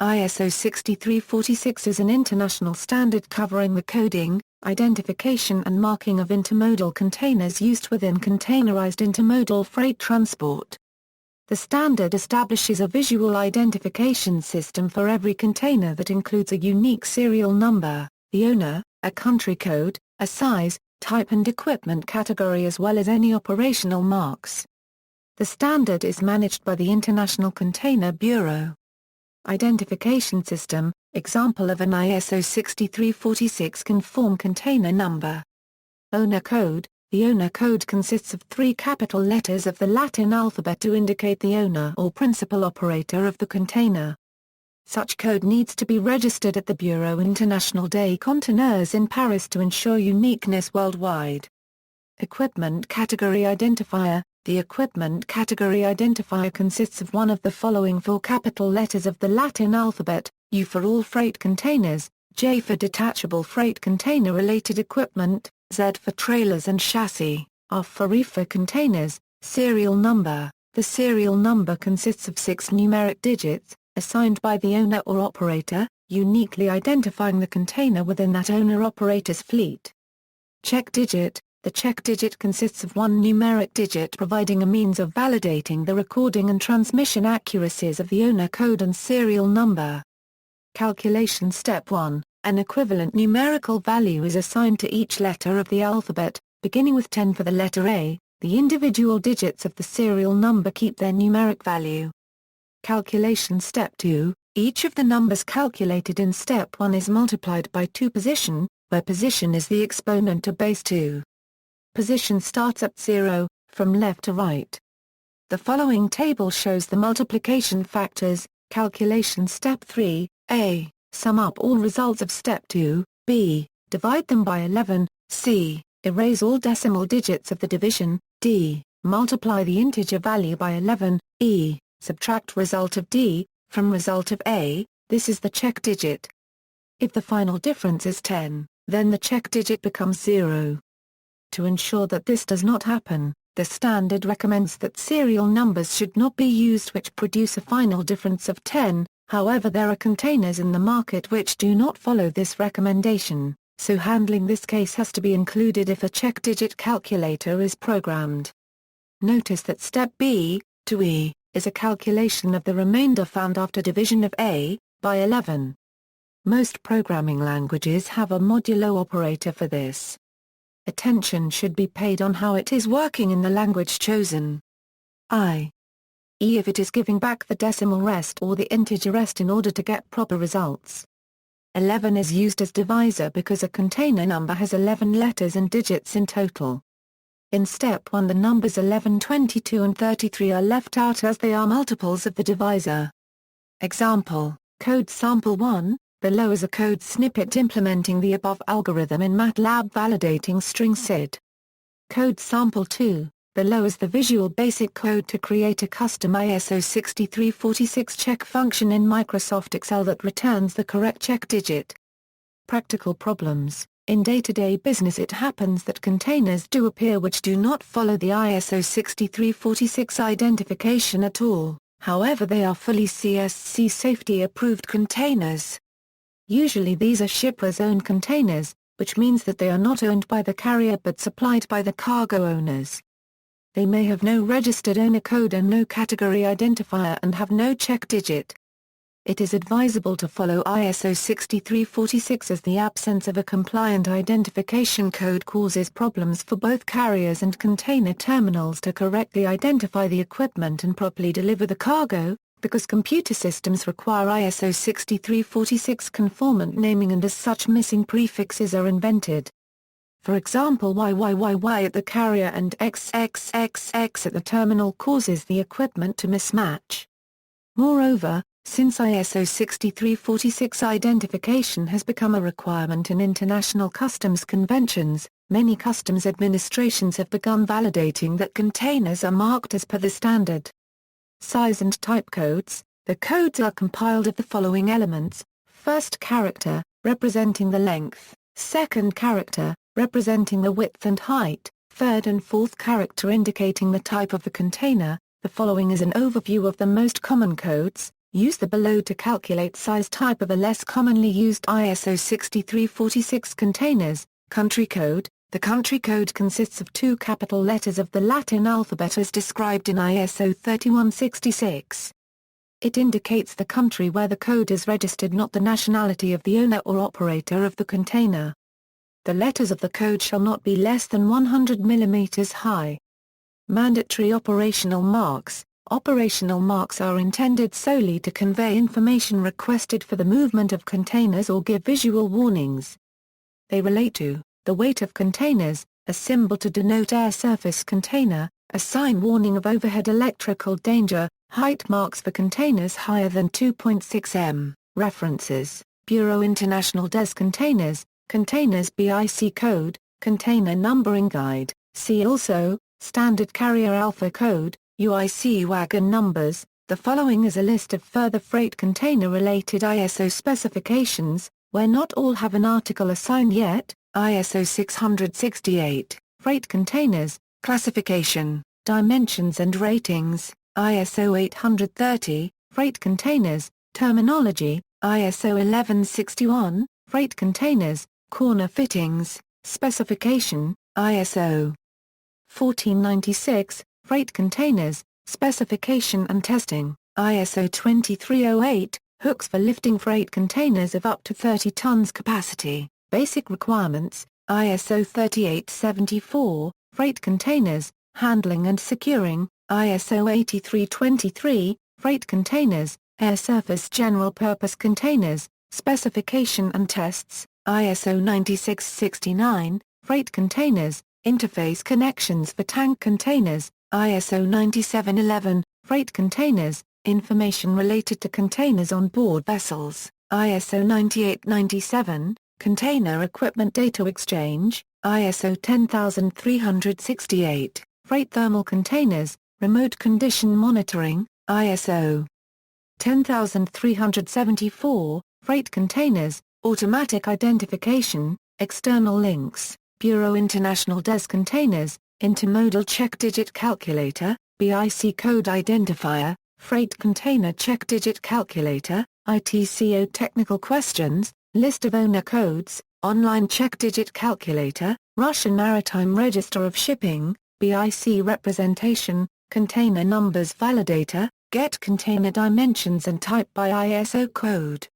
ISO 6346 is an international standard covering the coding, identification and marking of intermodal containers used within containerized intermodal freight transport. The standard establishes a visual identification system for every container that includes a unique serial number, the owner, a country code, a size, type and equipment category as well as any operational marks. The standard is managed by the International Container Bureau. Identification system, example of an ISO 6346 conform container number. Owner code. The owner code consists of 3 capital letters of the Latin alphabet to indicate the owner or principal operator of the container. Such code needs to be registered at the Bureau International des Conteneurs in Paris to ensure uniqueness worldwide. Equipment Category Identifier. The equipment category identifier consists of one of the following 4 capital letters of the Latin alphabet, U for all freight containers, J for detachable freight container-related equipment, Z for trailers and chassis, R for reefer containers, serial number. The serial number consists of 6 numeric digits, assigned by the owner or operator, uniquely identifying the container within that owner-operator's fleet. Check digit. The check digit consists of 1 numeric digit providing a means of validating the recording and transmission accuracies of the owner code and serial number. Calculation Step 1. An equivalent numerical value is assigned to each letter of the alphabet, beginning with 10 for the letter A. The individual digits of the serial number keep their numeric value. Calculation Step 2. Each of the numbers calculated in Step 1 is multiplied by 2 position, where position is the exponent to base 2. Position starts at 0, from left to right. The following table shows the multiplication factors. Calculation Step 3, A. Sum up all results of Step 2, B. Divide them by 11, C. Erase all decimal digits of the division, D. Multiply the integer value by 11, E. Subtract result of D, from result of A. This is the check digit. If the final difference is 10, then the check digit becomes 0. To ensure that this does not happen, the standard recommends that serial numbers should not be used which produce a final difference of 10, however there are containers in the market which do not follow this recommendation, so handling this case has to be included if a check digit calculator is programmed. Notice that Step B, to E, is a calculation of the remainder found after division of A, by 11. Most programming languages have a modulo operator for this. Attention should be paid on how it is working in the language chosen. E if it is giving back the decimal rest or the integer rest in order to get proper results. 11 is used as divisor because a container number has 11 letters and digits in total. In Step 1 the numbers 11, 22 and 33 are left out as they are multiples of the divisor. Example, Code Sample 1. Below is a code snippet implementing the above algorithm in MATLAB validating string SID. Code Sample 2. Below is the Visual Basic code to create a custom ISO 6346 check function in Microsoft Excel that returns the correct check digit. Practical problems. In day-to-day business it happens that containers do appear which do not follow the ISO 6346 identification at all, however they are fully CSC safety-approved containers. Usually these are shipper's-owned containers, which means that they are not owned by the carrier but supplied by the cargo owners. They may have no registered owner code and no category identifier and have no check digit. It is advisable to follow ISO 6346 as the absence of a compliant identification code causes problems for both carriers and container terminals to correctly identify the equipment and properly deliver the cargo, because computer systems require ISO 6346 conformant naming and as such missing prefixes are invented. For example YYYY at the carrier and XXXX at the terminal causes the equipment to mismatch. Moreover, since ISO 6346 identification has become a requirement in international customs conventions, many customs administrations have begun validating that containers are marked as per the standard. Size and type codes. The codes are compiled of the following elements: first character, representing the length, second character, representing the width and height, third and fourth character indicating the type of the container. The following is an overview of the most common codes. Use the below to calculate size type of a less commonly used ISO 6346 containers. Country code. The country code consists of two capital letters of the Latin alphabet as described in ISO 3166. It indicates the country where the code is registered, not the nationality of the owner or operator of the container. The letters of the code shall not be less than 100 mm high. Mandatory operational marks. Operational marks are intended solely to convey information requested for the movement of containers or give visual warnings. They relate to the weight of containers, a symbol to denote air surface container, a sign warning of overhead electrical danger, height marks for containers higher than 2.6 m. References: Bureau International des Containers, Containers BIC Code, Container Numbering Guide. See also, Standard Carrier Alpha Code, UIC Wagon Numbers. The following is a list of further freight container-related ISO specifications, where not all have an article assigned yet. ISO 668, Freight Containers, Classification, Dimensions and Ratings. ISO 830, Freight Containers, Terminology. ISO 1161, Freight Containers, Corner Fittings, Specification. ISO 1496, Freight Containers, Specification and Testing. ISO 2308, Hooks for lifting freight containers of up to 30 tons capacity. Basic Requirements. ISO 3874, Freight Containers, Handling and Securing. ISO 8323, Freight Containers, Air Surface General Purpose Containers, Specification and Tests. ISO 9669, Freight Containers, Interface Connections for Tank Containers. ISO 9711, Freight Containers, Information related to containers on board vessels. ISO 9897, Container Equipment Data Exchange. ISO 10368, Freight Thermal Containers, Remote Condition Monitoring. ISO 10374, Freight Containers, Automatic Identification, External Links. Bureau International des Containers, Intermodal Check Digit Calculator, BIC Code Identifier, Freight Container Check Digit Calculator, ITCO Technical Questions, List of Owner Codes, Online Check Digit Calculator, Russian Maritime Register of Shipping, BIC Representation, Container Numbers Validator, Get Container Dimensions and Type by ISO Code.